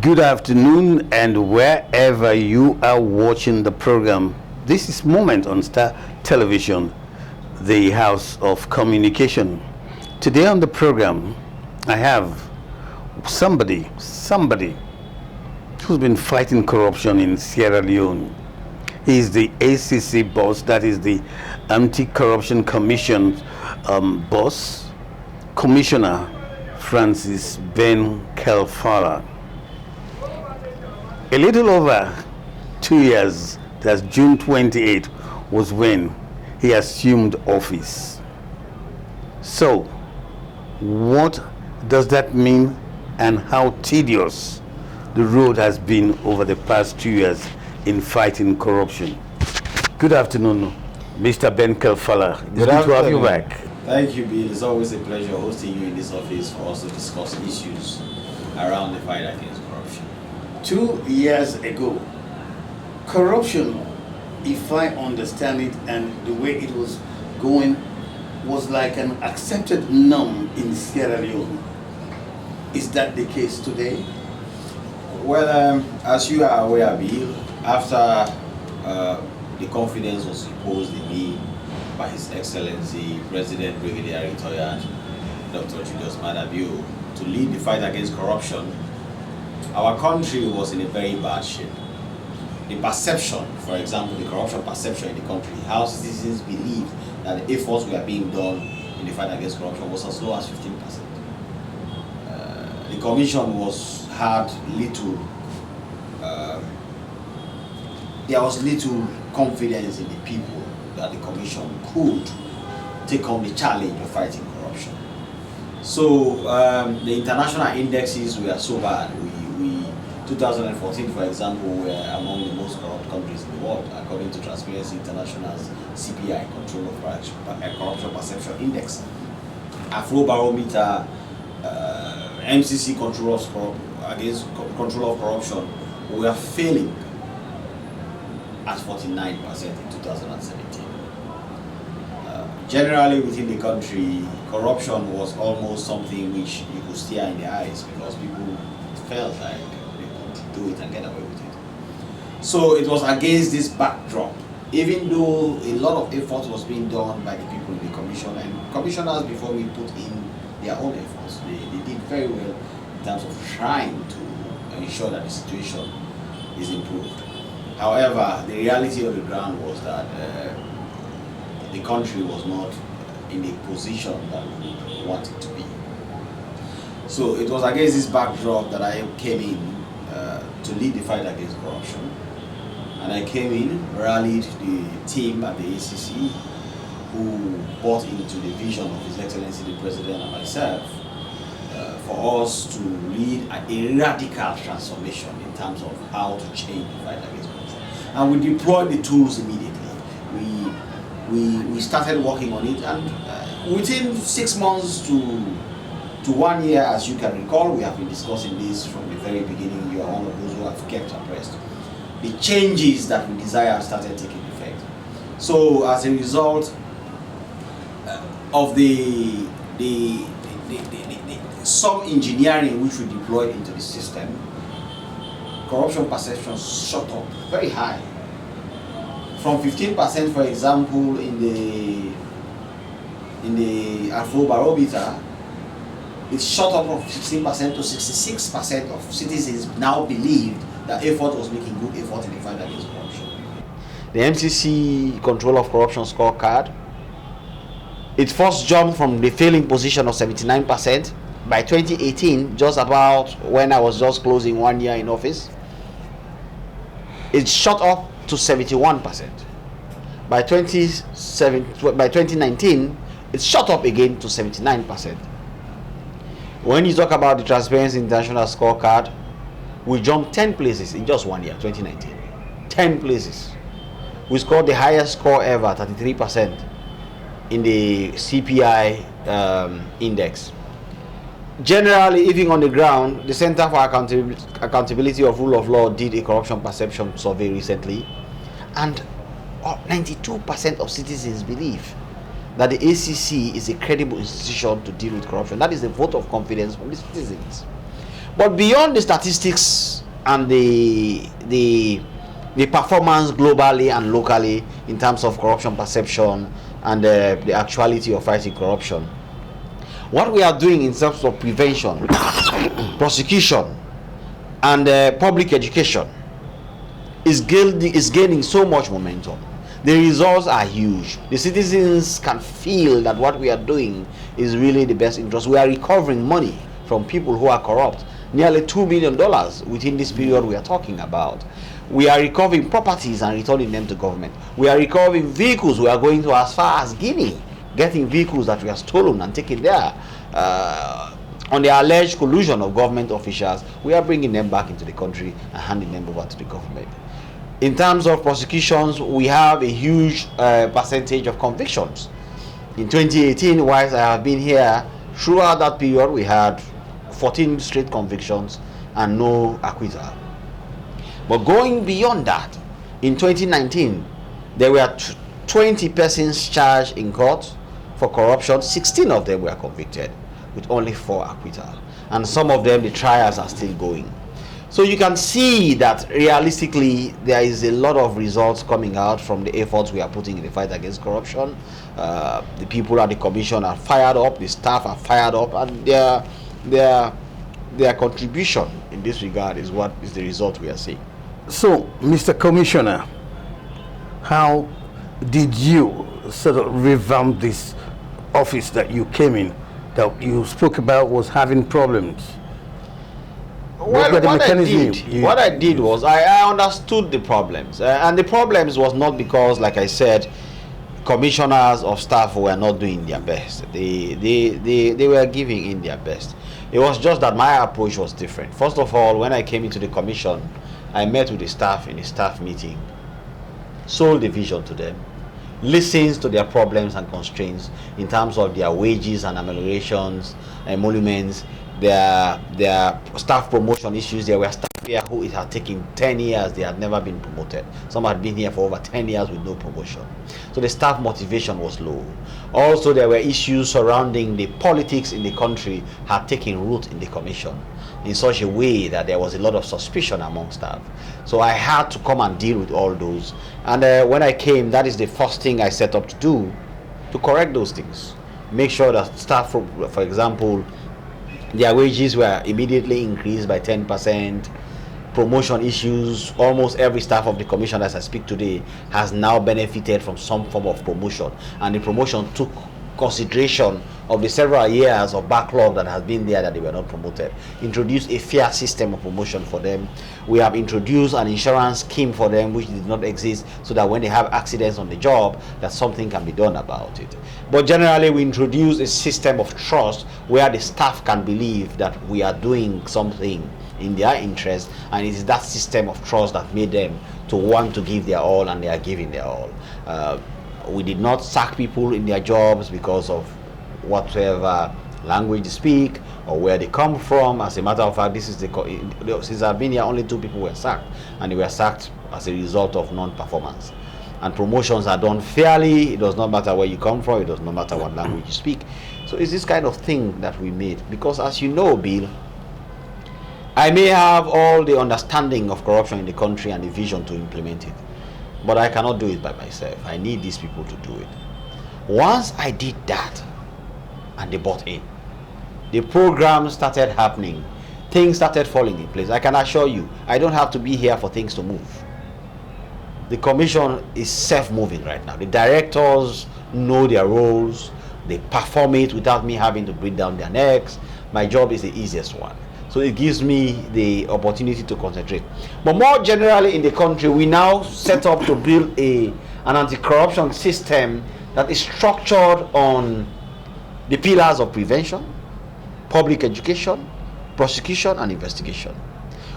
Good afternoon, and wherever you are watching the program, this is Moment on Star Television, the House of Communication. Today on the program, I have somebody who's been fighting corruption in Sierra Leone. He is the ACC boss, that is the Anti-Corruption Commission boss, Commissioner Francis Ben Kaifala. A little over 2 years, that's June 28, was when he assumed office. So, what does that mean, and how tedious the road has been over the past 2 years in fighting corruption? Good afternoon, Mr. Ben Kaifala. It's good to have you back. Thank you, Bill. It's always a pleasure hosting you in this office for us to discuss issues around the fight against corruption. 2 years ago, corruption, if I understand it and the way it was going, was like an accepted norm in Sierra Leone. Is that the case today? Well, as you are aware, Bill, after the confidence was imposed in me by His Excellency President Brigadier Retired Dr. Julius Madabio to lead the fight against corruption, our country was in a very bad shape. The perception, for example, the corruption perception in the country, how citizens believed that the efforts were being done in the fight against corruption was as low as 15%. The commission had little, there was little confidence in the people that the commission could take on the challenge of fighting corruption. So the international indexes were so bad. 2014, for example, were among the most corrupt countries in the world, according to Transparency International's CPI, Control of Corruption Perception Index. Afrobarometer, MCC Control of Corruption, we are failing at 49% in 2017. Generally within the country, corruption was almost something which you could stare in the eyes because people felt like do it and get away with it. So it was against this backdrop, even though a lot of effort was being done by the people in the commission, and commissioners before me put in their own efforts. They did very well in terms of trying to ensure that the situation is improved. However, the reality of the ground was that the country was not in the position that we wanted it to be. So it was against this backdrop that I came in to lead the fight against corruption. And I came in, rallied the team at the ACC who bought into the vision of His Excellency the President and myself for us to lead a radical transformation in terms of how to change the fight against corruption. And we deployed the tools immediately. We started working on it, and within 6 months to 1 year, as you can recall, we have been discussing this from the very beginning. You are one of those who have kept abreast. The changes that we desire started taking effect. So as a result of the some engineering which we deployed into the system, corruption perception shot up very high. From 15%, for example, in the Afrobarometer, it shot up from 16% to 66% of citizens now believed that effort was making good effort in the fight against corruption. The MCC Control of Corruption scorecard, it first jumped from the failing position of 79% by 2018, just about when I was just closing 1 year in office. It shot up to 71%. By 2019, it shot up again to 79%. When you talk about the Transparency International scorecard, we jumped 10 places in just 1 year, 2019. 10 places. We scored the highest score ever, 33%, in the CPI index. Generally, even on the ground, the Center for Accountability of Rule of Law did a corruption perception survey recently, and 92% of citizens believe that the ACC is a credible institution to deal with corruption. That is a vote of confidence from the citizens. But beyond the statistics and the performance globally and locally in terms of corruption perception and the actuality of fighting corruption, what we are doing in terms of prevention, prosecution, and public education is gaining so much momentum. The results are huge. The citizens can feel that what we are doing is really the best interest. We are recovering money from people who are corrupt, nearly $2 million within this period we are talking about. We are recovering properties and returning them to government. We are recovering vehicles. We are going to as far as Guinea, getting vehicles that we are stolen and taken there on the alleged collusion of government officials. We are bringing them back into the country and handing them over to the government. In terms of prosecutions, we have a huge percentage of convictions. In 2018, whilst I have been here, throughout that period, we had 14 straight convictions and no acquittal. But going beyond that, in 2019, there were 20 persons charged in court for corruption. 16 of them were convicted, with only 4 acquittal. And some of them, the trials are still going. So you can see that realistically there is a lot of results coming out from the efforts we are putting in the fight against corruption. The people at the commission are fired up, the staff are fired up, and their contribution in this regard is what is the result we are seeing. So, Mr. Commissioner, how did you sort of revamp this office that you came in, that you spoke about was having problems? Well, what I did was I understood the problems, and the problems was not because, like I said, commissioners of staff were not doing their best. They were giving in their best. It was just that my approach was different. First of all, when I came into the commission, I met with the staff in a staff meeting, sold the vision to them, listens to their problems and constraints in terms of their wages and ameliorations, emoluments, their staff promotion issues. There were staff here who it had taken 10 years, they had never been promoted. Some had been here for over 10 years with no promotion. So the staff motivation was low. Also, there were issues surrounding the politics in the country had taken root in the commission in such a way that there was a lot of suspicion among staff. So I had to come and deal with all those. And when I came, that is the first thing I set up to do, to correct those things. Make sure that staff, for example, their wages were immediately increased by 10%. Promotion issues, almost every staff of the commission as I speak today has now benefited from some form of promotion, and the promotion took consideration of the several years of backlog that has been there that they were not promoted. Introduced a fair system of promotion for them. We have introduced an insurance scheme for them which did not exist, so that when they have accidents on the job, that something can be done about it. But generally, we introduce a system of trust where the staff can believe that we are doing something in their interest, and it is that system of trust that made them to want to give their all, and they are giving their all. We did not sack people in their jobs because of whatever language they speak or where they come from. As a matter of fact, this is since I've been here, only 2 people were sacked, and they were sacked as a result of non-performance. And promotions are done fairly. It does not matter where you come from, it does not matter what language you speak. So it's this kind of thing that we made, because as you know, Bill, I may have all the understanding of corruption in the country and the vision to implement it, but I cannot do it by myself. I need these people to do it. Once I did that and they bought in, the program started happening, things started falling in place. I can assure you, I don't have to be here for things to move. The commission is self-moving right now. The directors know their roles, they perform it without me having to breathe down their necks. My job is the easiest one. So it gives me the opportunity to concentrate. But more generally in the country, we now set up to build an anti-corruption system that is structured on the pillars of prevention, public education, prosecution, and investigation.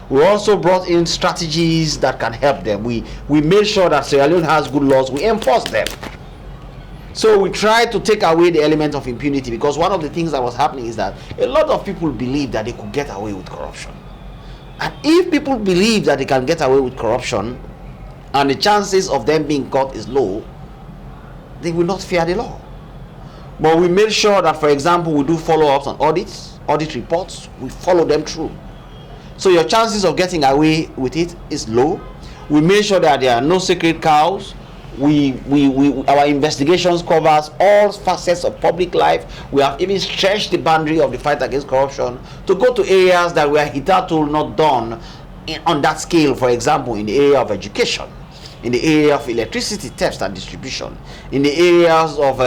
We also brought in strategies that can help them. We made sure that Sierra Leone has good laws, we enforce them. So we tried to take away the element of impunity, because one of the things that was happening is that a lot of people believe that they could get away with corruption. And if people believe that they can get away with corruption and the chances of them being caught is low, they will not fear the law. But we made sure that, for example, we do follow-ups on audits, audit reports, we follow them through. So your chances of getting away with it is low. We make sure that there are no sacred cows. Our investigations covers all facets of public life. We have even stretched the boundary of the fight against corruption to go to areas that were hitherto not done on that scale. For example, in the area of education, in the area of electricity theft and distribution, in the areas of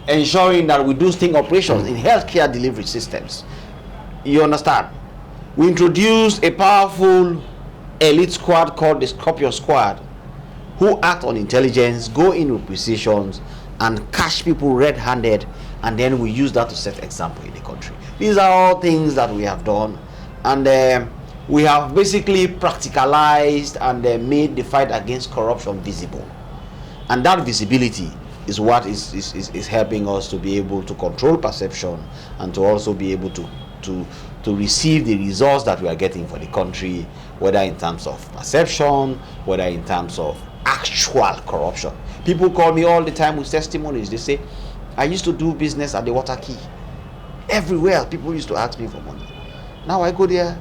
ensuring that we do sting operations in healthcare delivery systems. You understand? We introduced a powerful elite squad called the Scorpion Squad, who act on intelligence, go in with precisions, and catch people red-handed, and then we use that to set example in the country. These are all things that we have done, and we have basically practicalized and made the fight against corruption visible. And that visibility is what is helping us to be able to control perception and to also be able to receive the results that we are getting for the country, whether in terms of perception, whether in terms of actual corruption. People call me all the time with testimonies. They say, I used to do business at the Water Key. Everywhere, people used to ask me for money. Now I go there,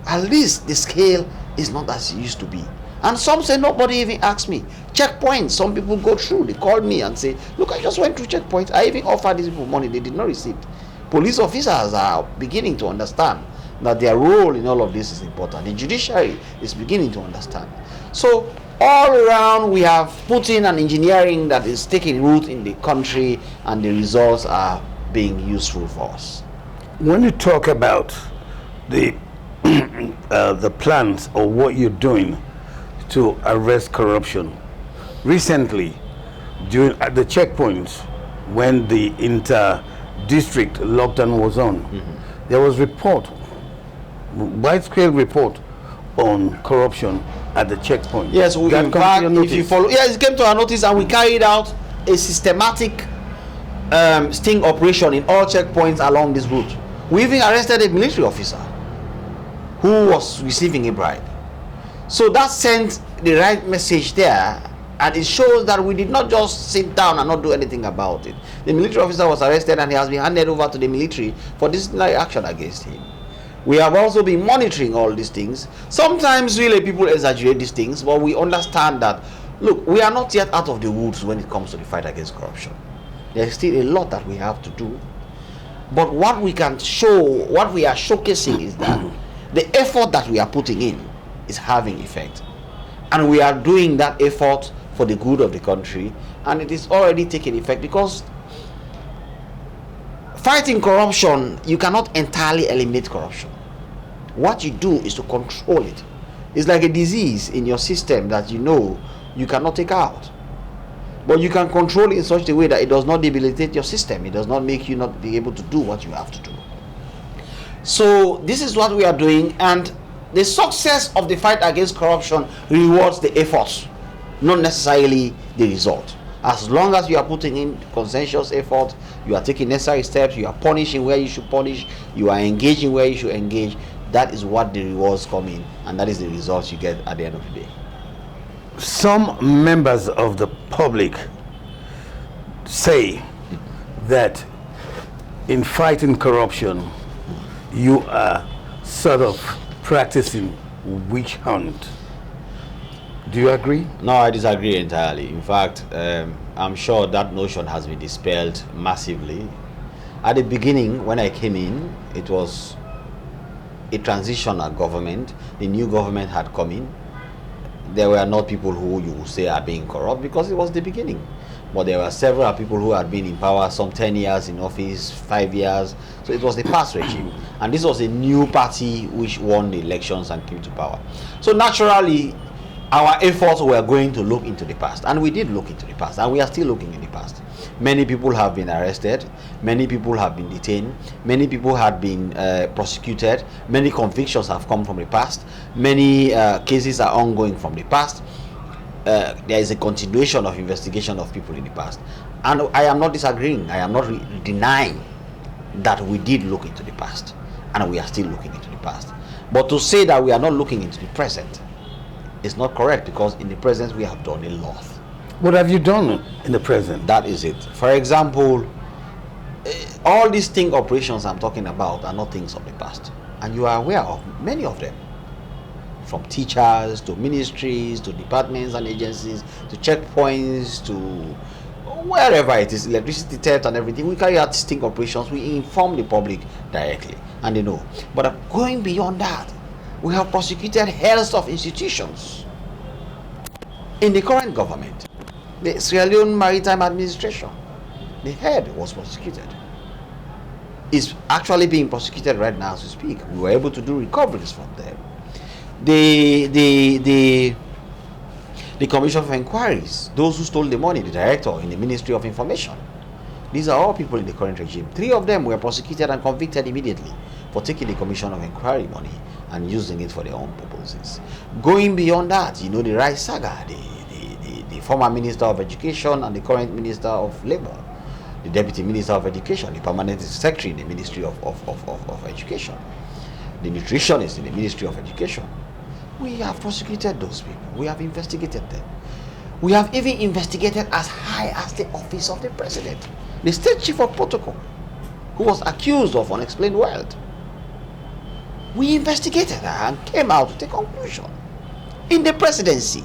at least the scale is not as it used to be. And some say nobody even asks me. Checkpoints, some people go through, they call me and say, look, I just went through checkpoints. I even offered these people money, they did not receive. Police officers are beginning to understand that their role in all of this is important. The judiciary is beginning to understand. So all around we have put in an engineering that is taking root in the country, and the results are being useful for us. When you talk about the the plans or what you're doing to arrest corruption, recently at the checkpoints when the inter-district lockdown was on, there was widespread report on corruption at the checkpoint. Yes, in fact, if you follow, yes, it came to our notice, and we carried out a systematic sting operation in all checkpoints along this route. We even arrested a military officer who was receiving a bribe. So that sent the right message there, and it shows that we did not just sit down and not do anything about it. The military officer was arrested, and he has been handed over to the military for disciplinary action against him. We have also been monitoring all these things. Sometimes really people exaggerate these things, but we understand that, look, we are not yet out of the woods when it comes to the fight against corruption. There is still a lot that we have to do. But what we can show, what we are showcasing is that the effort that we are putting in is having effect. And we are doing that effort for the good of the country, and it is already taking effect, because fighting corruption, you cannot entirely eliminate corruption. What you do is to control it. It's like a disease in your system that you cannot take out. But you can control it in such a way that it does not debilitate your system. It does not make you not be able to do what you have to do. So this is what we are doing, and the success of the fight against corruption rewards the efforts, not necessarily the result. As long as you are putting in conscientious effort, you are taking necessary steps, you are punishing where you should punish, you are engaging where you should engage, that is what the rewards come in, and that is the results you get at the end of the day. Some members of the public say that in fighting corruption, you are sort of practicing witch hunt. Do you agree? No, I disagree entirely. In fact, I'm sure that notion has been dispelled massively. At the beginning, when I came in, it was a transitional government. The new government had come in. There were not people who you would say are being corrupt, because it was the beginning. But there were several people who had been in power, some 10 years in office, 5 years. So it was the past regime. And this was a new party which won the elections and came to power. So naturally, our efforts were going to look into the past. And we did look into the past. And we are still looking in the past. Many people have been arrested. Many people have been detained. Many people have been prosecuted. Many convictions have come from the past. Many cases are ongoing from the past. There is a continuation of investigation of people in the past. And I am not disagreeing. I am not denying that we did look into the past. And we are still looking into the past. But to say that we are not looking into the present is not correct, because in the present we have done a lot. What have you done in the present? That is it. For example, All these sting operations I'm talking about are not things of the past, and you are aware of many of them, from teachers to ministries to departments and agencies to checkpoints to wherever it is, electricity theft and everything. We carry out sting operations. We inform the public directly, and they know. But going beyond that, we have prosecuted heads of institutions in the current government. The Sierra Leone Maritime Administration, the head was prosecuted. Is actually being prosecuted right now as we speak. We were able to do recoveries from them. The Commission of Inquiries, those who stole the money, the director in the Ministry of Information. These are all people in the current regime. 3 of them were prosecuted and convicted immediately for taking the Commission of Inquiry money and using it for their own purposes. Going beyond that, you know, the Rice Saga, the former Minister of Education and the current Minister of Labor, the Deputy Minister of Education, the Permanent Secretary in the Ministry of Education, the Nutritionist in the Ministry of Education. We have prosecuted those people. We have investigated them. We have even investigated as high as the office of the President, the State Chief of Protocol, who was accused of unexplained wealth. We investigated her and came out with a conclusion in the presidency.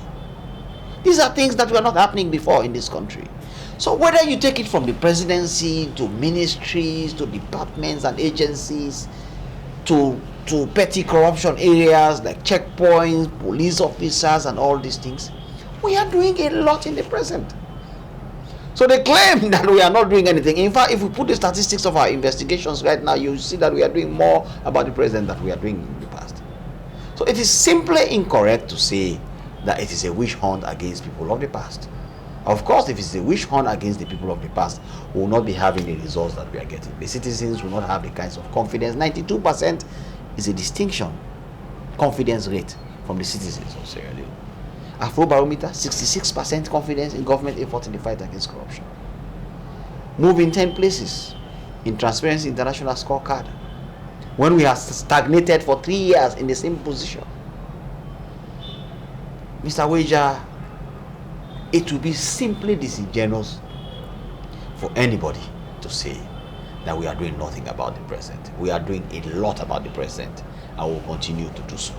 These are things that were not happening before in this country. So whether you take it from the presidency to ministries to departments and agencies to petty corruption areas like checkpoints, police officers and all these things, we are doing a lot in the present. So they claim that we are not doing anything. In fact, if we put the statistics of our investigations right now, you see that we are doing more about the present than we are doing in the past. So it is simply incorrect to say that it is a witch hunt against people of the past. Of course, if it's a witch hunt against the people of the past, we will not be having the results that we are getting. The citizens will not have the kinds of confidence. 92% is a distinction confidence rate from the citizens of Sierra Leone. Afrobarometer, 66% confidence in government effort in the fight against corruption. Moving 10 places in Transparency International scorecard when we have stagnated for 3 years in the same position. Mr. Wager, it will be simply disingenuous for anybody to say that we are doing nothing about the present. We are doing a lot about the present and will continue to do so.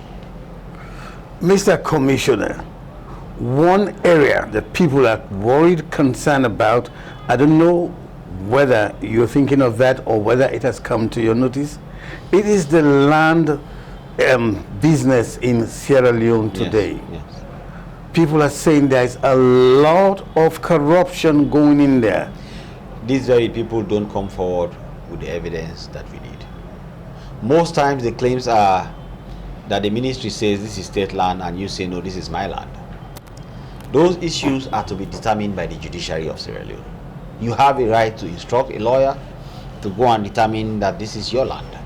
Mr. Commissioner, one area that people are worried, concerned about, I don't know whether you're thinking of that or whether it has come to your notice, it is the land business in Sierra Leone today. Yes. People are saying there's a lot of corruption going in there. These very people don't come forward with the evidence that we need. Most times the claims are that the ministry says this is state land and you say no, this is my land. Those issues are to be determined by the judiciary of Sierra Leone. You have a right to instruct a lawyer to go and determine that this is your land.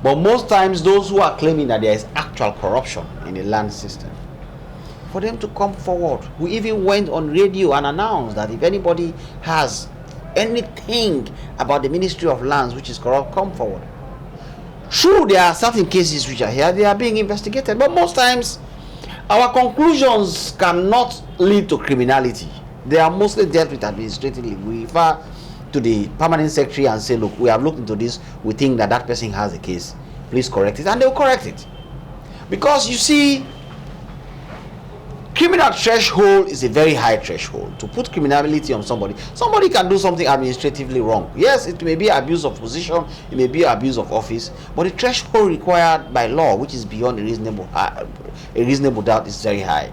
But most times those who are claiming that there is actual corruption in the land system, for them to come forward. We even went on radio and announced that if anybody has anything about the Ministry of Lands which is corrupt, come forward. True, there are certain cases which are here, they are being investigated, but most times our conclusions cannot lead to criminality. They are mostly dealt with administratively. We refer to the permanent secretary and say, look, we have looked into this, we think that that person has a case, please correct it, and they'll correct it. Because you see, criminal threshold is a very high threshold. To put criminality on somebody can do something administratively wrong. Yes, it may be abuse of position, it may be abuse of office, but the threshold required by law, which is beyond a reasonable doubt, is very high.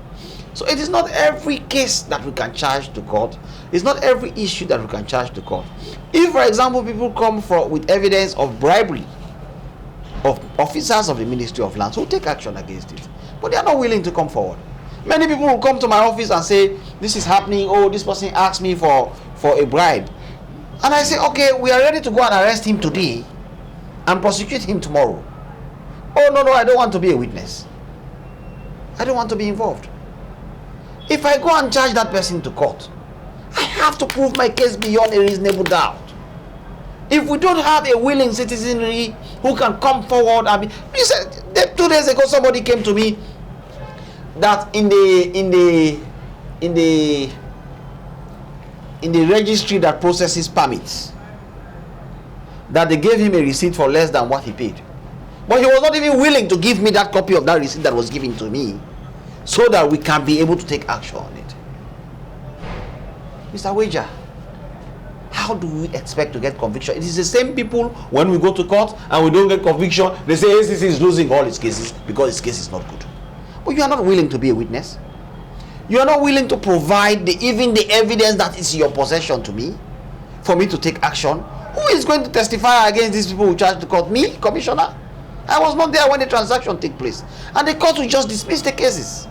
So it is not every case that we can charge to court. It's not every issue that we can charge to court. If, for example, people come with evidence of bribery of officers of the Ministry of Lands, we'll take action against it. But they are not willing to come forward. Many people will come to my office and say, this is happening, oh, this person asked me for a bribe. And I say, okay, we are ready to go and arrest him today and prosecute him tomorrow. Oh, no, I don't want to be a witness. I don't want to be involved. If I go and charge that person to court, I have to prove my case beyond a reasonable doubt. If we don't have a willing citizenry who can come forward and you said 2 days ago somebody came to me that in the registry that processes permits, that they gave him a receipt for less than what he paid. But he was not even willing to give me that copy of that receipt that was given to me so that we can be able to take action on it. Mr. Wager, how do we expect to get conviction? It is the same people when we go to court and we don't get conviction, they say ACC is losing all its cases because its case is not good. But you are not willing to be a witness. You are not willing to provide even the evidence that is in your possession to me for me to take action. Who is going to testify against these people who charged the court? Me, Commissioner? I was not there when the transaction took place. And the court will just dismiss the cases.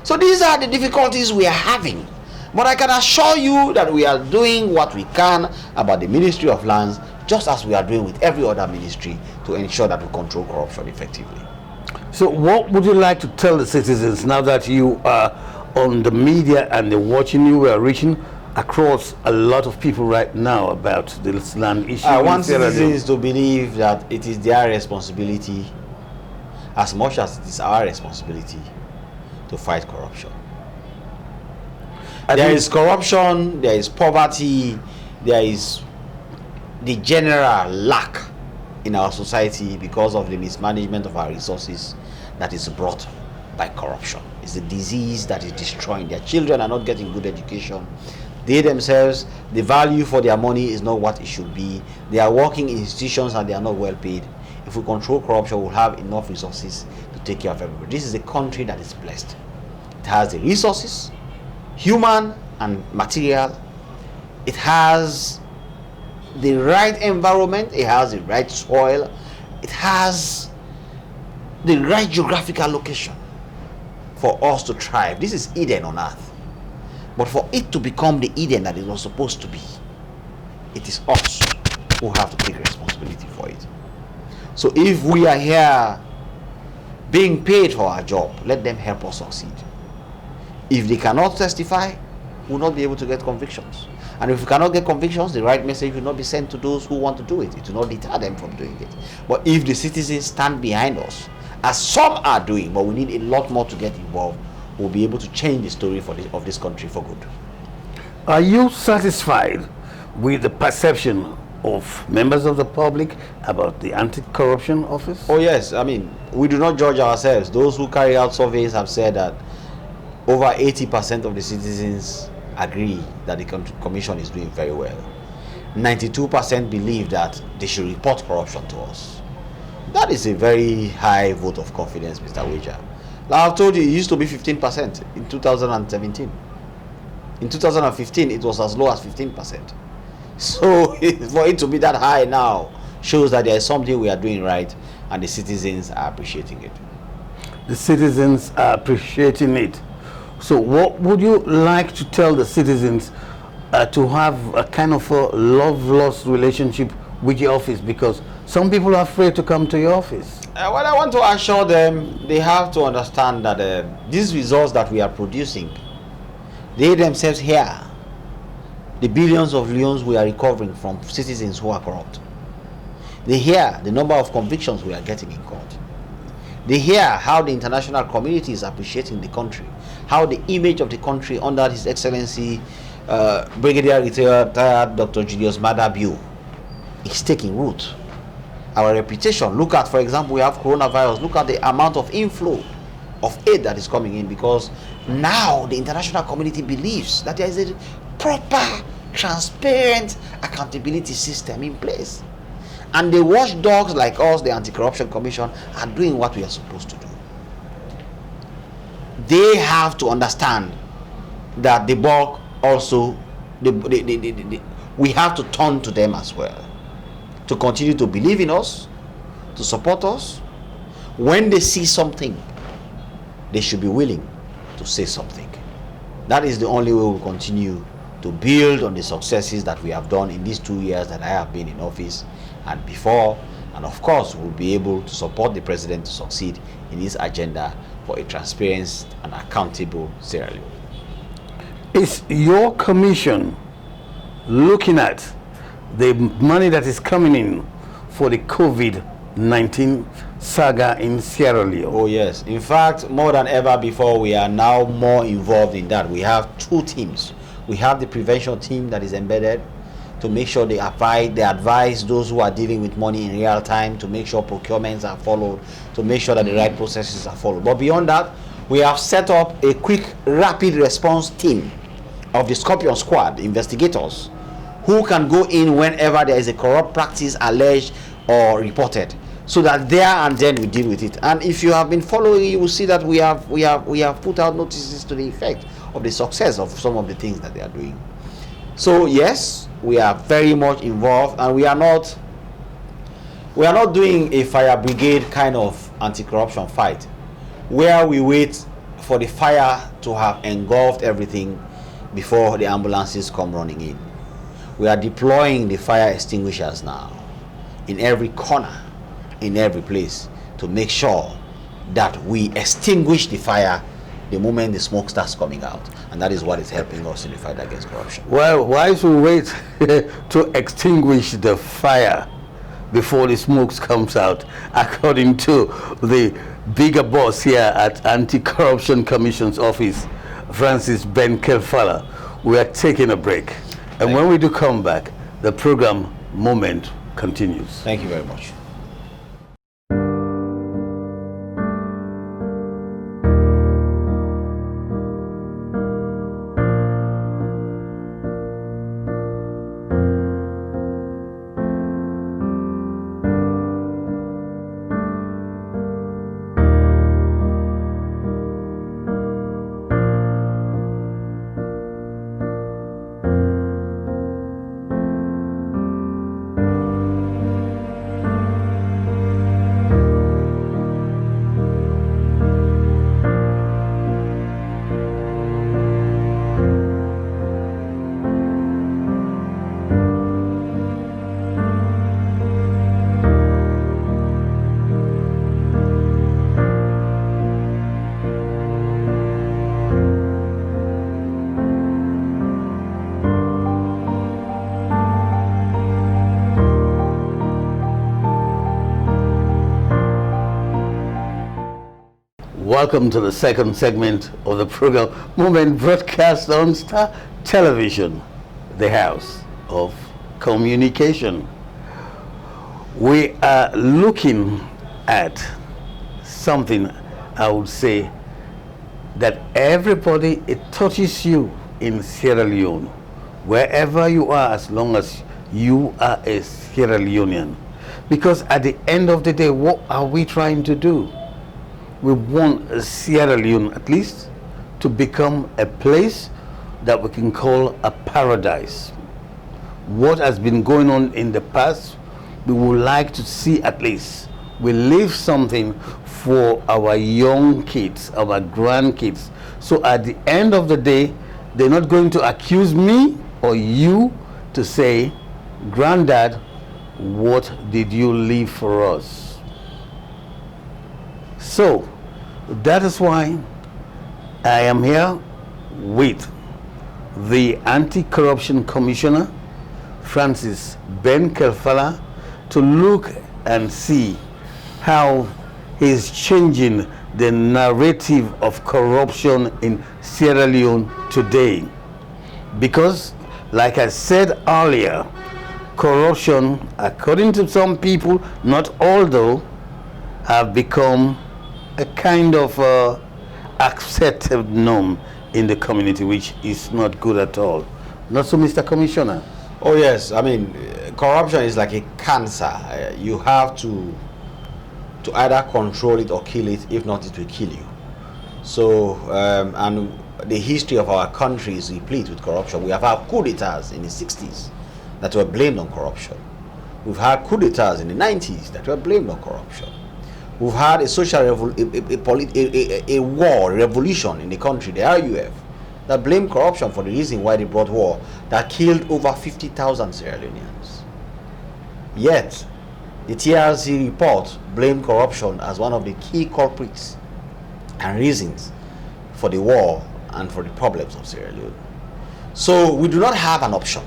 So these are the difficulties we are having. But I can assure you that we are doing what we can about the Ministry of Lands, just as we are doing with every other ministry, to ensure that we control corruption effectively. So what would you like to tell the citizens now that you are on the media and they're watching you, we are reaching across a lot of people right now about this land issue? I want citizens to believe that it is their responsibility, as much as it is our responsibility, to fight corruption. There is corruption, there is poverty, there is the general lack in our society because of the mismanagement of our resources that is brought by corruption. It's the disease that is destroying. Their children are not getting good education. They themselves, the value for their money is not what it should be. They are working in institutions and they are not well paid. If we control corruption, we'll have enough resources to take care of everybody. This is a country that is blessed. It has the resources, human and material. It has the right environment. It has the right soil. It has the right geographical location for us to thrive. This is Eden on earth. But for it to become the Eden that it was supposed to be, it is us who have to take responsibility for it. So if we are here being paid for our job, let them help us succeed. If they cannot testify, we will not be able to get convictions. And if we cannot get convictions, the right message will not be sent to those who want to do it. It will not deter them from doing it. But if the citizens stand behind us, as some are doing, but we need a lot more to get involved, we'll be able to change the story of this country for good. Are you satisfied with the perception of members of the public about the anti-corruption office? Oh yes, I mean, we do not judge ourselves. Those who carry out surveys have said that over 80% of the citizens agree that the commission is doing very well. 92% believe that they should report corruption to us. That is a very high vote of confidence, Mr. Wager. Like I've told you, it used to be 15% in 2017. In 2015, it was as low as 15%. So for it to be that high now shows that there is something we are doing right and the citizens are appreciating it. The citizens are appreciating it. So what would you like to tell the citizens to have a kind of a love-lost relationship with your office? Because some people are afraid to come to your office. What I want to assure them, they have to understand that these results that we are producing, they themselves hear the billions of loans we are recovering from citizens who are corrupt. They hear the number of convictions we are getting in court. They hear how the international community is appreciating the country, how the image of the country under His Excellency Brigadier Retired Dr. Julius Maada Bio is taking root. Our reputation, look at, for example, we have coronavirus, look at the amount of inflow of aid that is coming in, because now the international community believes that there is a proper, transparent accountability system in place. And the watchdogs like us, the Anti-Corruption Commission, are doing what we are supposed to do. They have to understand that the bulk also, we have to turn to them as well, to continue to believe in us, to support us. When they see something, they should be willing to say something. That is the only way we'll continue to build on the successes that we have done in these 2 years that I have been in office and before. And of course, we'll be able to support the president to succeed in his agenda for a transparent and accountable Sierra Leone. Is your commission looking at the money that is coming in for the COVID-19 saga in Sierra Leone? Oh yes, in fact, more than ever before, we are now more involved in that. We have two teams. We have the prevention team that is embedded to make sure they advise those who are dealing with money in real time, to make sure procurements are followed, to make sure that the right processes are followed. But beyond that, we have set up a quick rapid response team of the Scorpion Squad investigators who can go in whenever there is a corrupt practice alleged or reported, so that there and then we deal with it. And if you have been following, you will see that we have put out notices to the effect of the success of some of the things that they are doing. So yes, we are very much involved, and we are not doing a fire brigade kind of anti-corruption fight where we wait for the fire to have engulfed everything before the ambulances come running in. We are deploying the fire extinguishers now in every corner, in every place, to make sure that we extinguish the fire the moment the smoke starts coming out. And that is what is helping us in the fight against corruption. Well, why should we wait to extinguish the fire before the smoke comes out? According to the bigger boss here at Anti-Corruption Commission's office, Francis Ben Kaifala, we are taking a break. And when we do come back, the program Moment continues. Thank you very much. Welcome to the second segment of the program Moment, broadcast on Star Television, the House of Communication. We are looking at something, I would say, that everybody, it touches you in Sierra Leone, wherever you are, as long as you are a Sierra Leonean. Because at the end of the day, what are we trying to do? We want Sierra Leone at least to become a place that we can call a paradise. What has been going on in the past, we would like to see at least we leave something for our young kids, our grandkids. So at the end of the day, they're not going to accuse me or you to say, Granddad, what did you leave for us? So that is why I am here with the Anti-Corruption Commissioner, Francis Ben Kaifala, to look and see how he's changing the narrative of corruption in Sierra Leone today. Because, like I said earlier, corruption, according to some people, not all though, have become a kind of accepted norm in the community, which is not good at all. Not so, Mr. Commissioner? Oh yes, I mean, corruption is like a cancer. You have to either control it or kill it. If not, it will kill you. So, and the history of our country is replete with corruption. We have had coup d'etats in the 60s that were blamed on corruption. We've had coup d'etats in the 90s that were blamed on corruption. We've had a social revolution in the country, the RUF, that blamed corruption for the reason why they brought war, that killed over 50,000 Sierra Leoneans. Yet, the TRC report blamed corruption as one of the key culprits and reasons for the war and for the problems of Sierra Leone. So we do not have an option.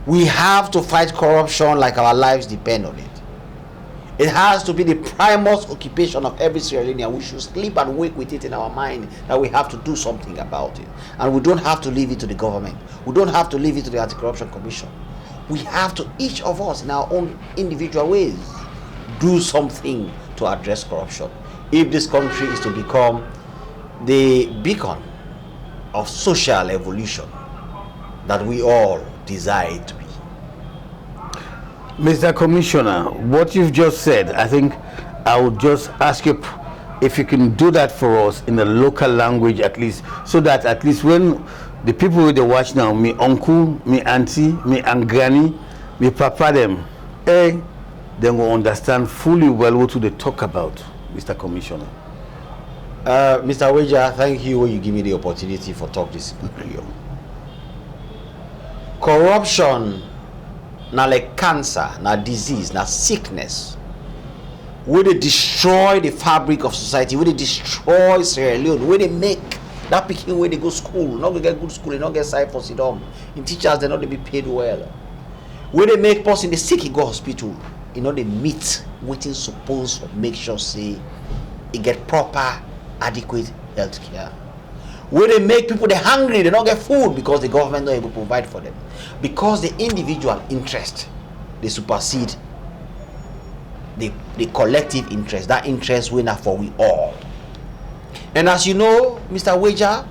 We have to fight corruption like our lives depend on it. It has to be the primus occupation of every Sierra Leonean. We should sleep and wake with it in our mind that we have to do something about it. And we don't have to leave it to the government. We don't have to leave it to the Anti-Corruption Commission. We have to, each of us in our own individual ways, do something to address corruption. If this country is to become the beacon of social evolution that we all desire it to be. Mr. Commissioner, what you've just said, I think I would just ask you if you can do that for us in the local language at least, so that at least when the people who they watch now, me uncle, me auntie, me and granny, me papa them, they will understand fully well what they talk about, Mr. Commissioner. Mr. Wager, thank you when you give me the opportunity for talk this video. Corruption na like cancer, na disease, na sickness. Where they destroy the fabric of society, where they destroy Sierra Leone, where they make that picking where they go school, not get good school, not get side for sidom. In teachers, they not they be paid well. Where they make person the sick, he go hospital, you know they meet waiting suppose make sure say he get proper, adequate health care. Where they make people they hungry, they don't get food because the government not able to provide for them. Because the individual interest, they supersede the collective interest. That interest winner for we all. And as you know, Mr. Wager,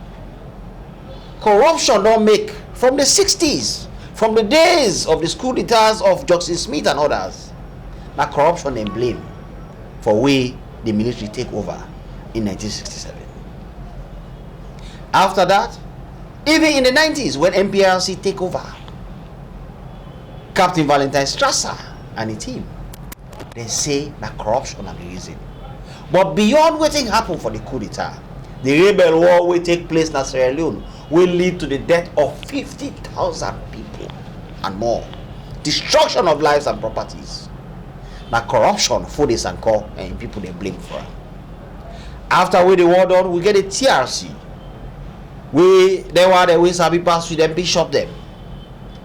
corruption don't make from the 60s, from the days of the school leaders of Jackson Smith and others. Now corruption and blame for way the military take over in 1967. After that, even in the 90s when MPRC take over, Captain Valentine Strasser and his team, they say that corruption is the reason. But beyond waiting happen for the coup d'etat, the rebel war will take place in Sierra Leone will lead to the death of 50,000 people and more, destruction of lives and properties. Now corruption, food is and call, and people they blame for it. After we the war done, we get a TRC. They were the way Sabi pass with them, bishop them.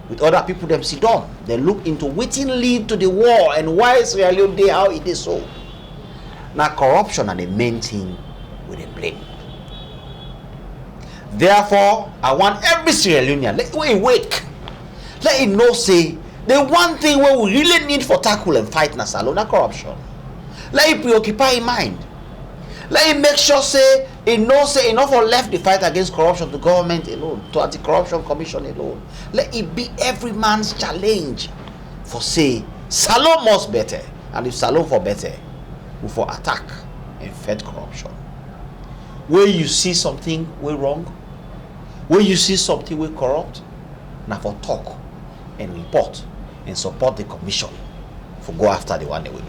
With other people them sit down. They look into what lead to the war and why Sierra Leone day how it is so. Now corruption are the main thing with the blame. Therefore, I want every Sierra Leonean, let it wake. Let it know say the one thing where we really need for tackle and fight na corruption. Let it preoccupy in mind. Let it make sure say it knows say enough or left the fight against corruption to government alone, to Anti-Corruption Commission alone. Let it be every man's challenge for say Salon must better, and if Salon for better, we for attack and fight corruption. Where you see something we wrong, where you see something we corrupt, now for talk and report and support the commission for go after the one that we do.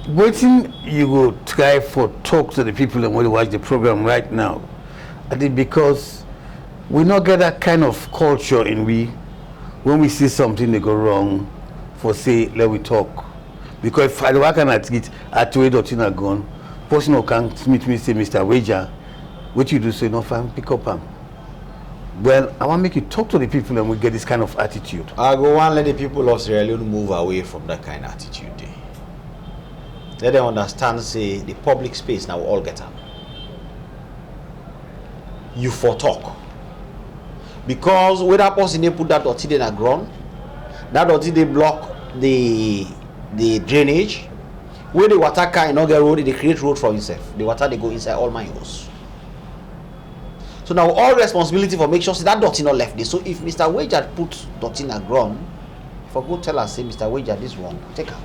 Waiting, you will try for talk to the people and will watch the program right now. I think because we not get that kind of culture in we when we see something they go wrong for say let we talk. Because if I work at it at 2.8 gone, person who can meet me say Mr. Wager, what you do say no fine, pick up him. Well, I want to make you talk to the people and we get this kind of attitude. I go and let the people of Sierra Leone move away from that kind of attitude. Let them understand, say, the public space now we all get them. You for talk. Because when that person they put that dirty in the ground, that dirty they block the drainage. When the water can not get road, they create road for himself. The water they go inside all my house. So now all responsibility for make sure say that dirty not left there. So if Mr. Wager put dirty in the ground, if I go tell us say Mr. Wager this wrong, take her.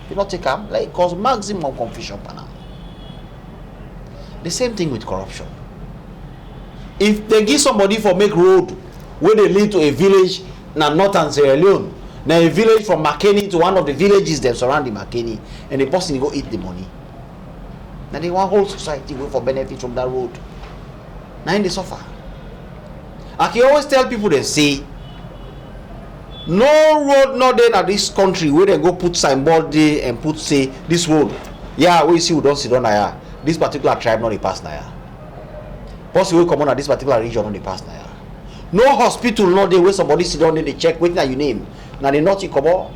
You not take them, like cause maximum confusion for now. The same thing with corruption. If they give somebody for make road where they lead to a village na northern Sierra Leone, now a village from Makeni to one of the villages that surround the Makeni, and the person go eat the money. Now they want whole society go for benefit from that road. Now they suffer. I can always tell people they say no road not there in this country where they go put signboard there and put say this road. Yeah, we see we don't sit down here. This particular tribe not the pass now. Possibly we come on at this particular region on the pass now. No hospital not there where somebody sit down there they check waiting at your name. Now they not come on.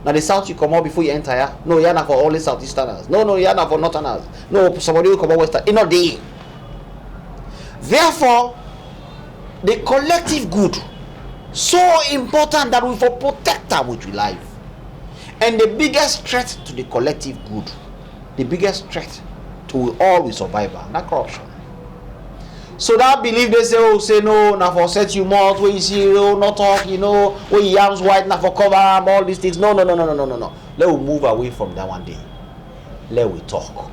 Now the south you come out before you enter here. No, you're not for only southeasterners. No, you're not for northerners. No, somebody will come out western. You know they. Therefore, the collective good so important that we for protect them with life. And the biggest threat to the collective good, the biggest threat to all we survive, not corruption. So that belief they say no, now for set you mouth where you see not talk, where you arms white, now for cover all these things. No. Let we move away from that one day. Let we talk.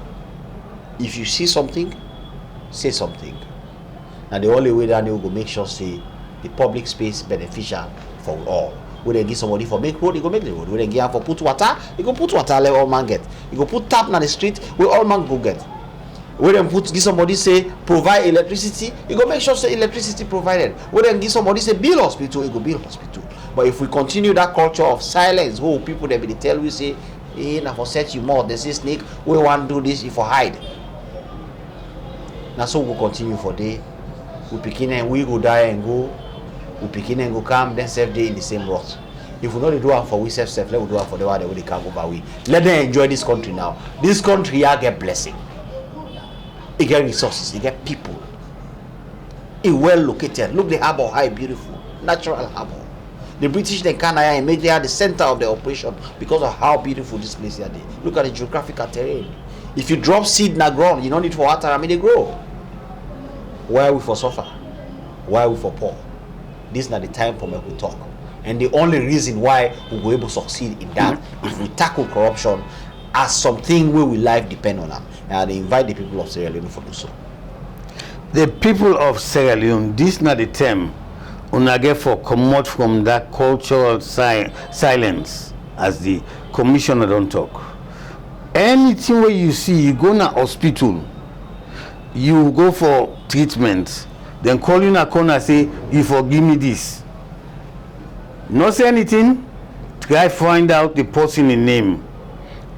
If you see something, say something. Now the only way that we go make sure say the public space beneficial for all. We then give somebody for make road, you go make the road. We then give for put water, you go put water, let all man get. You go put tap on the street, we all man go get. We then give somebody say provide electricity, you go make sure say electricity provided. We then give somebody say build hospital, you go build hospital. But if we continue that culture of silence, who people they be tell we say, hey, now for set you more, there's a snake, we want to do this if for hide. Now so we we'll continue for day. We begin and we go die and go. We begin and go come, then save day in the same rot. If we don't do it for we self, let we do it for the one that we can't over we. Let them enjoy this country now. This country here get blessing. It get resources, it get people. It well located. Look the harbour, how beautiful. Natural harbour. The British they Canada make they are the center of the operation because of how beautiful this place is. Look at the geographical terrain. If you drop seed in the ground, you don't need for water, I mean they grow. Why are we for suffer? Why are we for poor? This is not the time for me to talk. And the only reason why we will able to succeed in that if we tackle corruption as something where we life depend on them. And I invite the people of Sierra Leone for do so. The people of Sierra Leone, this is not the term una get for come out from that cultural silence as the commissioner don't talk. Anything where you see, you go to hospital, you go for treatment, then call you in a corner say, you forgive me this. Not say anything, try find out the person in name,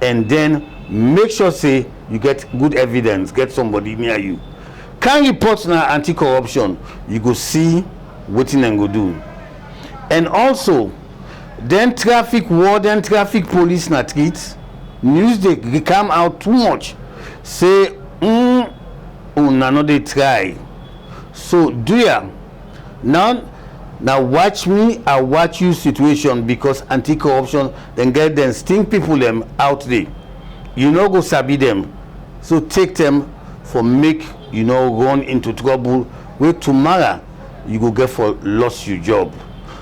and then make sure say you get good evidence, get somebody near you. Can report now anti-corruption, you go see what and go do. And also, then traffic warden, traffic police na treat, news they come out too much, say, una no dey try. So do ya now watch me, I watch you situation, because anti-corruption then get them sting people them out there. You know go sabi them. So take them for make run into trouble where tomorrow you go get for lost your job.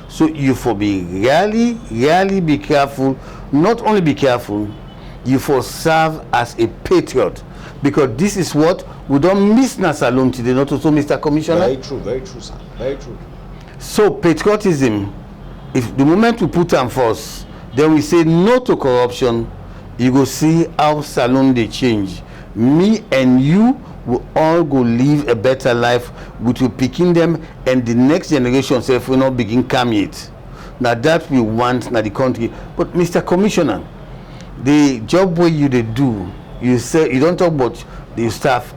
So you for be really be careful. Not only be careful, you for serve as a patriot, because this is what we don't miss na salon today, not also Mr. Commissioner. Very true, sir. Very true. So patriotism, if the moment we put them first, then we say no to corruption, you go see how salon they change. Me and you will all go live a better life with we picking them, and the next generation say if we not begin come yet. Now that we want na the country. But Mr. Commissioner, the job where you they do, you say you don't talk about the staff,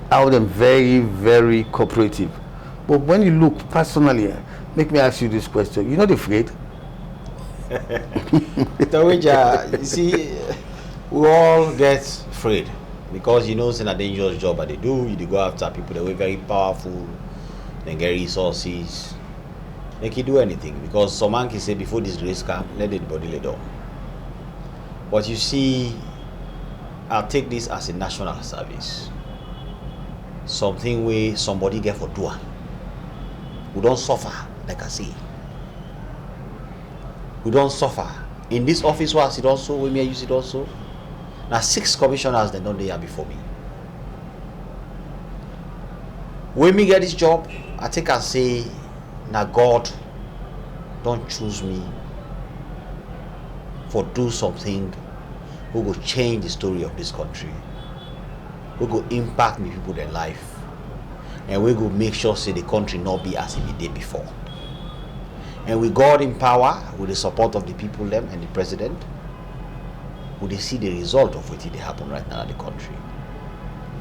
how them very, very cooperative. But when you look personally, make me ask you this question. You're not afraid? You see, we all get afraid because it's a dangerous job that they do. You go after people that were very powerful, they get resources, they can do anything, because some man can say before this race come, let the body lay down. But you see, I'll take this as a national service. Something where somebody get for do. We don't suffer, like I say. We don't suffer. In this office where I sit also, when I use it also. Now 6 commissioners that don't there before me. When me get this job, I think I say, now God don't choose me for do something who will change the story of this country, who will impact me people their life, and we will make sure say the country not be as it did before. And with God in power, with the support of the people them and the president, will they see the result of what they happen right now in the country.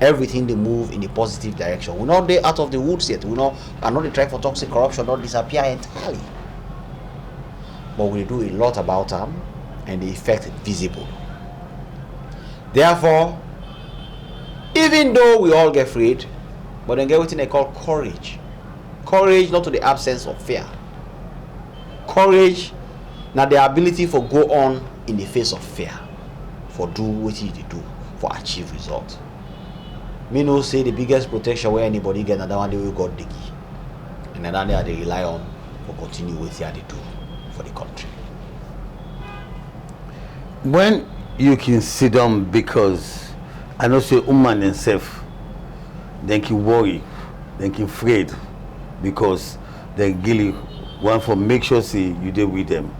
Everything they move in a positive direction. We're not there out of the woods yet. We're not trying for toxic corruption not disappear entirely. But we do a lot about them, and the effect visible. Therefore, even though we all get afraid, but then get what they call courage. Courage not to the absence of fear. Courage not the ability for go on in the face of fear, for do what you do, for achieve result. Me no say the biggest protection where anybody get another one they will got the key. And another they rely on for continue what they do for the country. When you can sit down, because I know say woman themselves, they can worry, they can afraid, because they really want for make sure say you deal with them.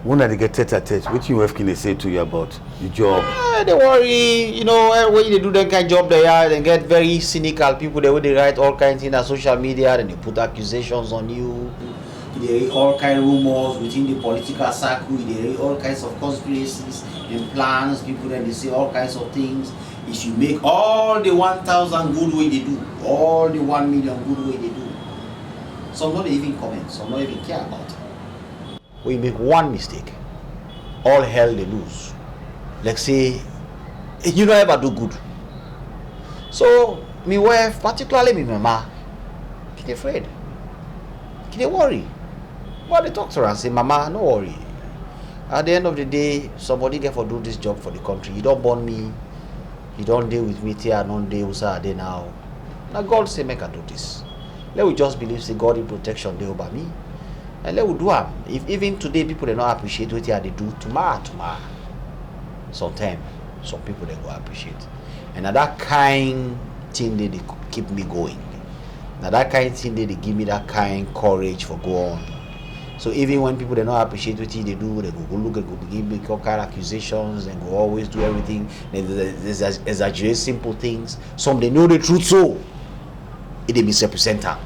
When they get tete-a-tete, what you have can say to you about your job? They worry, you know, when they do that kind of job they get very cynical. People they write all kinds of things on social media, and they put accusations on you. There are all kinds of rumors within the political circle. There are all kinds of conspiracies and plans. People then they say all kinds of things. If you make all the 1,000 good way they do, all the 1 million good way they do, some don't even comment, some don't even care about it. When you make one mistake, all hell they lose. Like say, you don't ever do good. So, my wife, particularly my mama, get afraid, get worry. But they talk to her and say, Mama, no worry. At the end of the day, somebody get for do this job for the country. You don't born me, you don't deal with me here, don't deal with her now. Now God say make I do this. Let we just believe say God in protection they over me. And let we do it. If even today people they not appreciate what they do, tomorrow. Sometimes some people they go appreciate. And now that kind thing they keep me going. Now that kind thing they give me that kind courage for go on. So even when people they not appreciate what they do, they go look at go give me all kind of accusations and go always do everything. They exaggerate simple things. Some they know the truth, so it misrepresent them.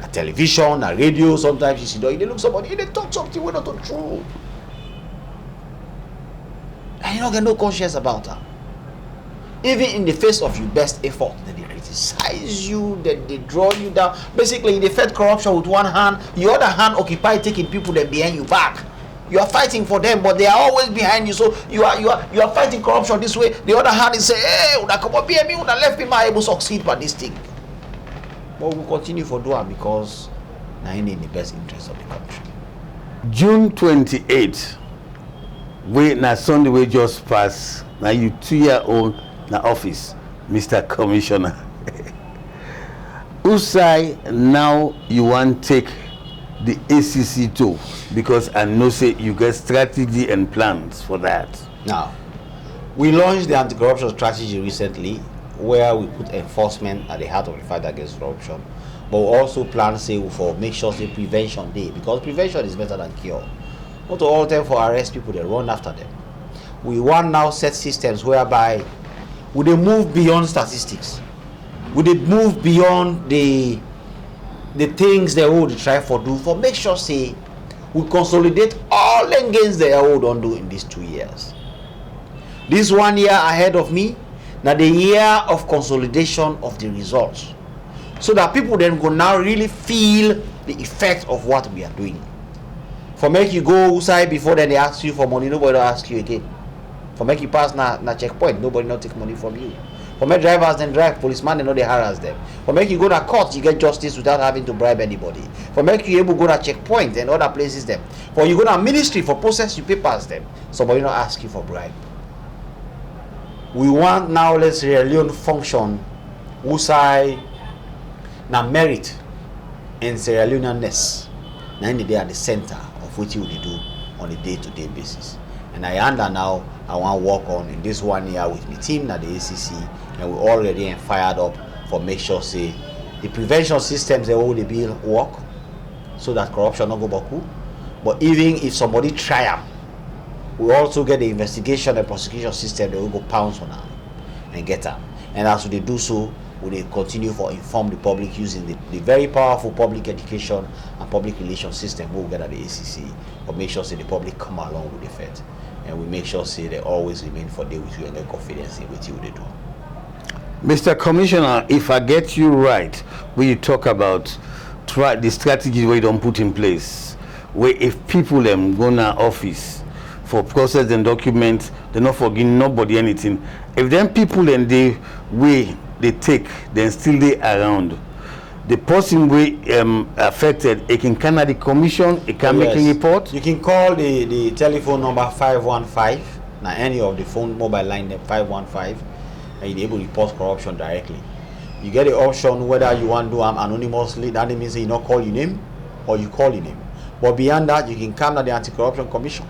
A television, a radio, sometimes you see they look somebody, they talk something we're not true. And you don't get no conscience about that. Even in the face of your best effort, then they criticize you, then they draw you down. Basically, they fight corruption with one hand, your other hand occupied taking people that behind you back. You are fighting for them, but they are always behind you. So you are fighting corruption this way. The other hand is saying, hey, una come up here, me, una left me, ma able to succeed by this thing. But we'll continue for doing because now in the best interest of the country. June 28th, we na Sunday we just pass. Now you 2-year-old na office, Mr. Commissioner. Usai now you want take the ACC too, because I know say you get strategy and plans for that. Now, we launched the anti-corruption strategy recently, where we put enforcement at the heart of the fight against corruption, but we also plan say for make sure say prevention day, because prevention is better than cure. Not to all time for arrest people, they run after them. We want now set systems whereby we they move beyond statistics, we they move beyond the things they would try for do, for make sure say we consolidate all the gains they would undo in these 2 years. This 1 year ahead of me, now the year of consolidation of the results, so that people then go now really feel the effect of what we are doing. For make you go outside before then they ask you for money, nobody will ask you again. For make you pass na checkpoint, nobody not take money from you. For make drivers then drive, policemen they know they harass them. For make you go to court, you get justice without having to bribe anybody. For make you able to go to checkpoint and other places them. For you go to ministry for process your papers them, somebody not ask you for bribe. We want now let's Sierra Leone function usai na merit and Sierra Leoneanness. Now they are the center of what you will do on a day-to-day basis. And now I want to work on in this 1 year with my team at the ACC, and we're already fired up for make sure say the prevention systems they all build work so that corruption not go baku. But even if somebody try them, we also get the investigation and prosecution system that will go pounce on them and get them. And as they do so, we continue for inform the public using the very powerful public education and public relations system we will get at the ACC, but make sure say the public come along with the Fed, and we make sure say they always remain for day with you and get confidence in what you they do. Mr. Commissioner, if I get you right, when you talk about the strategy we don't put in place, where if people them go to office for process and documents. They're not forgiving nobody anything. If them people and the way they take, then still they around. The person we affected, it can come at the commission, it can make a report. You can call the telephone number 515. Now any of the phone mobile line 515, and you're able to report corruption directly. You get the option whether you want to do anonymously. That means you not call your name or you call your name. But beyond that, you can come to the Anti-Corruption Commission.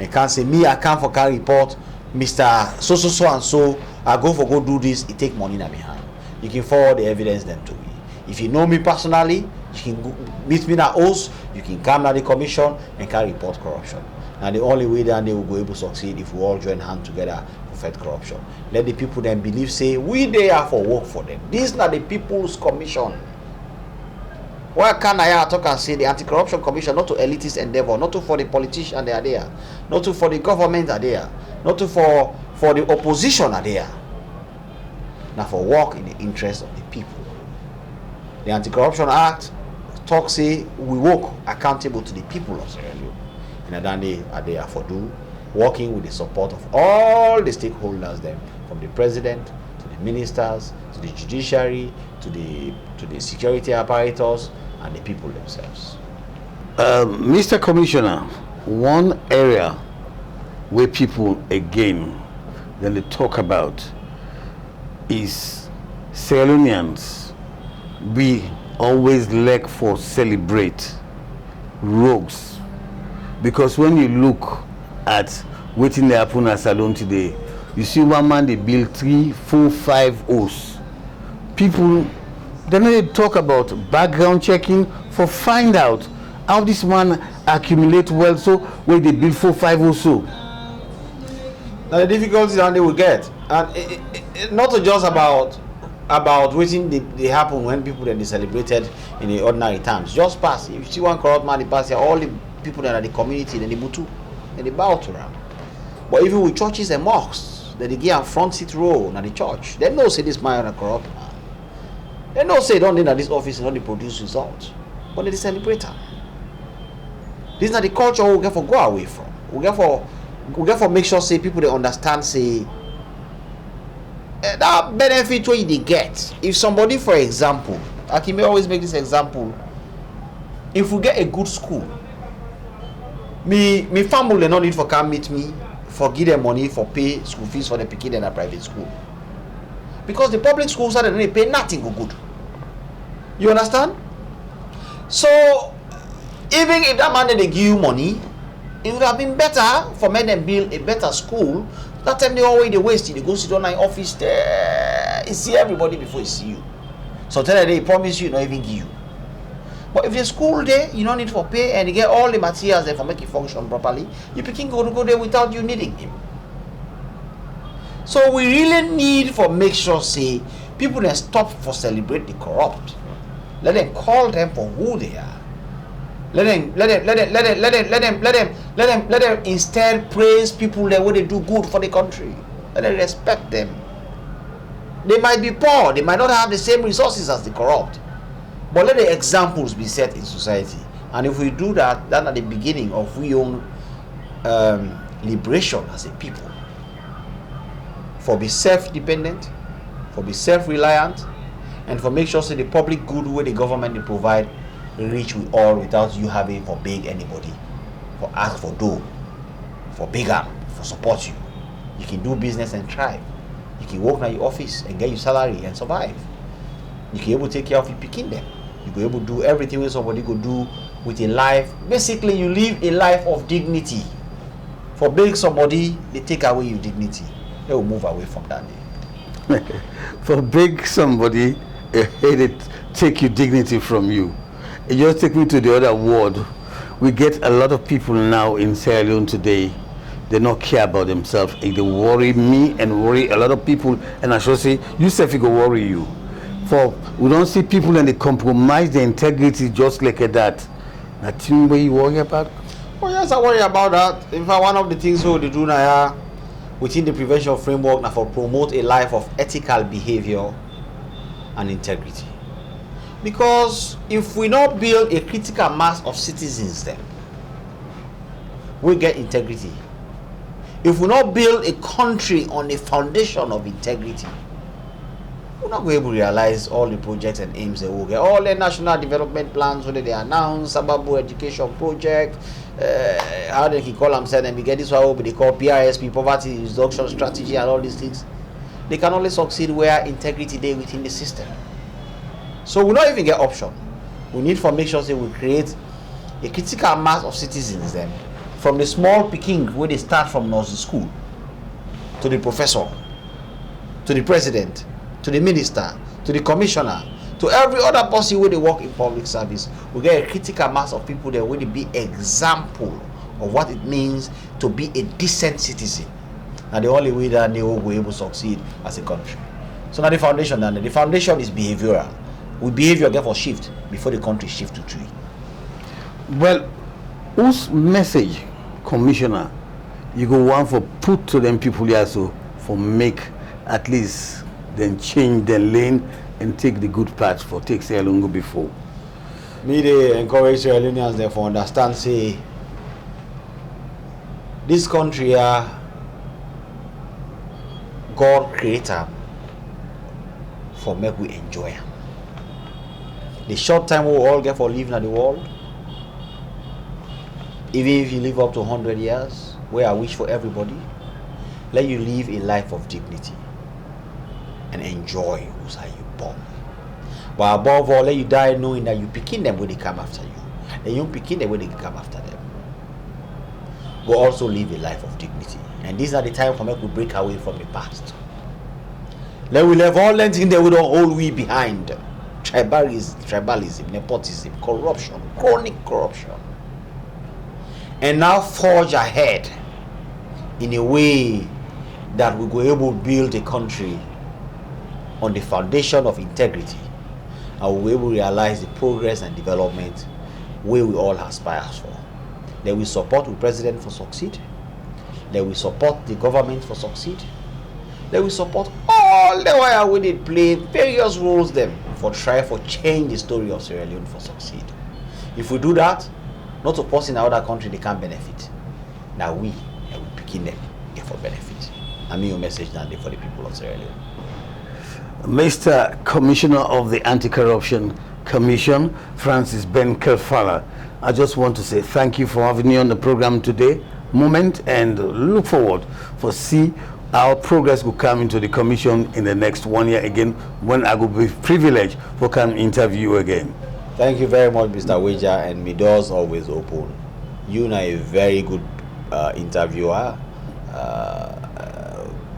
You can't say me, I come for carry report, Mr. So and so, I go do this, it take money in behind. You can forward the evidence then to me. If you know me personally, you can go, meet me in a house, you can come to the commission and carry report corruption. And the only way that they will go able to succeed if we all join hands together to fight corruption. Let the people then believe, say, we there for work for them. This is not the People's Commission. Why can't I talk and say the Anti-Corruption Commission, not to elitist endeavor, not to for the politicians they are there, not to for the government are there, not to for the opposition are there. Now for work in the interest of the people. The Anti-Corruption Act talks say we work accountable to the people of Sierra Leone. And then they are there for do, working with the support of all the stakeholders then, from the president to the ministers, to the judiciary, to the security apparatus, and the people themselves. Mr. Commissioner, one area where people again then they talk about is Sierra Leoneans. We always like for celebrate rogues, because when you look at waiting they happen at Salon today, you see one man they build 3, 4, 5 O's. People then they talk about background checking for find out how this man accumulate wealth, so where they build 4, 5 or so. Now the difficulties that they will get, and it not just about waiting they happen when people then they celebrated in the ordinary times. Just pass. If you see one corrupt man, they pass here, all the people that are the community, then they butu, then they bow to them. But even with churches and mosques, then they give a front seat row in the church. They know say this man is a corrupt man. They know say don't need that this office not the produce results, but they celebrate them. This is not the culture we get for go away from. We get for make sure say people they understand say that benefit what they get. If somebody, for example, I can always make this example. If we get a good school, me family no need for come meet me for give them money for pay school fees for the pikin in a private school, because the public schools are they pay nothing good. You understand? So even if that man they give you money, it would have been better for men them build a better school. That time they always they waste it. They go sit on an office there, you see everybody before you see you. So tell them they promise you not even give you. But if the school there, you don't need for pay and you get all the materials there for make it function properly, you can go there without you needing him. So we really need for make sure say people that stop for celebrate the corrupt. Let them call them for who they are. Let them instead praise people that when they do good for the country. Let them respect them. They might be poor, they might not have the same resources as the corrupt. But let the examples be set in society. And if we do that, that's at the beginning of we own liberation as a people. For be self-dependent, for be self-reliant, and for make sure so the public good where the government they provide reach with all without you having for beg anybody, for ask for dough, for beg up, for support you. You can do business and thrive. You can work in your office and get your salary and survive. You can able to take care of your picking them. You can able to do everything where somebody could do with a life. Basically, you live a life of dignity. For beg somebody, they take away your dignity. They will move away from that day. For beg somebody, they take your dignity from you. It just take me to the other ward. We get a lot of people now in Sierra Leone today. They don't care about themselves. They worry me and worry a lot of people. And I should say, you self it go worry you. For we don't see people and they compromise their integrity just like that. Nothing where you worry about. Oh yes, I worry about that. In fact, one of the things we they do now within the prevention framework now for promote a life of ethical behavior and integrity. Because if we not build a critical mass of citizens then, we get integrity. If we not build a country on a foundation of integrity, we're not going to realize all the projects and aims that we'll get. All the national development plans, whether they announce, Sababu education project, how they can call themselves, and we get this what they call PRSP, poverty reduction strategy, and all these things. They can only succeed where integrity is within the system. So we not even get option. We need to make sure that we create a critical mass of citizens then, from the small picking where they start from nursery school, to the professor, to the president, to the minister, to the commissioner, to every other person where they work in public service. We get a critical mass of people that will be example of what it means to be a decent citizen. And the only way that they will be able to succeed as a country. So now the foundation, and the foundation is behavioral. We behavior get for shift before the country shift to tree. Well, whose message, Commissioner, you go want for put to them people here so for make at least then change their lane and take the good path for take Sierra Leone before? Me they encourage Sierra Leoneans therefore understand say this country God creator for make we enjoy am. The short time we all get for living in the world, even if you live up to 100 years, where I wish for everybody, let you live a life of dignity and enjoy who's how you born. But above all, let you die knowing that you picking them when they come after you, and you picking them when they come after them. But also live a life of dignity. And these are the time for me to break away from the past. Let we leave all that things that we don't hold we behind. Tribalism, nepotism, corruption, chronic corruption. And now forge ahead in a way that we go able to build a country on the foundation of integrity, and we will realize the progress and development where we all aspire for. That we support the president for succeed. That we support the government for succeed. That we support all the while we did play various roles them for try for change the story of Sierra Leone for succeed. If we do that, not a person in another country they can't benefit. Now we picking them get for benefit. I mean your message now for the people of Sierra Leone. Mr. Commissioner of the Anti-Corruption Commission, Francis Ben Kaifala, I just want to say thank you for having me on the program today, and look forward for see our progress will come into the commission in the next 1 year again, when I will be privileged for come interview you again. Thank you very much, Mr. Weja, and my doors always open. You are a very good interviewer.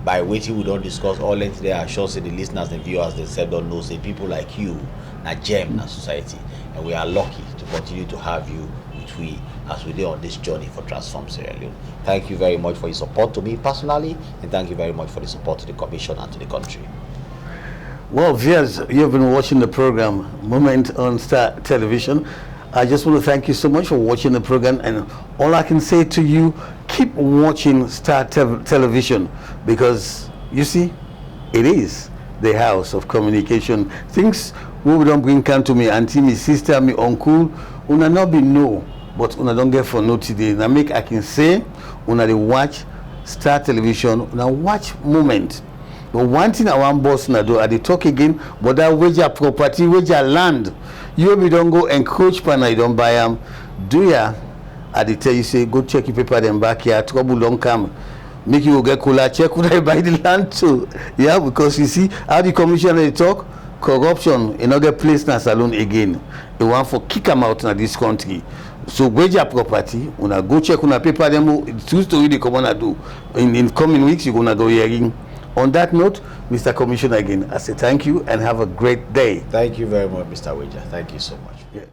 By waiting, we don't discuss all that today. I sure say the listeners and viewers themselves don't know. Say people like you, na gem na society, and we are lucky to continue to have you with we as we do on this journey for Transform Sierra Leone. Thank you very much for your support to me personally, and thank you very much for the support to the commission and to the country. Well, viewers, you've been watching the program Moment on Star Television. I just want to thank you so much for watching the program, and all I can say to you, keep watching Star Television, because you see, it is the house of communication. Things we don't bring come to me, auntie, me sister, me uncle, una not be no, but una don't get for no today. Now make I can say, una they watch Star Television, una watch Moment. But one thing I want boss na do, I dey talk again, but that wager property, wager land, you be don't go encroach pana, you don't buy them. Do ya? I dey tell you say go check your paper them back here, trouble don't come. Make you go get cooler, check when I buy the land too. Yeah, because you see how the commissioner they talk, corruption in other place na salon again. They want for kick them out in this country. So wager property, una go check una paper them, two story they come on do. In coming weeks you're gonna go hearing. On that note, Mr. Commissioner, again, I say thank you and have a great day. Thank you very much, Mr. Weja. Thank you so much. Yeah.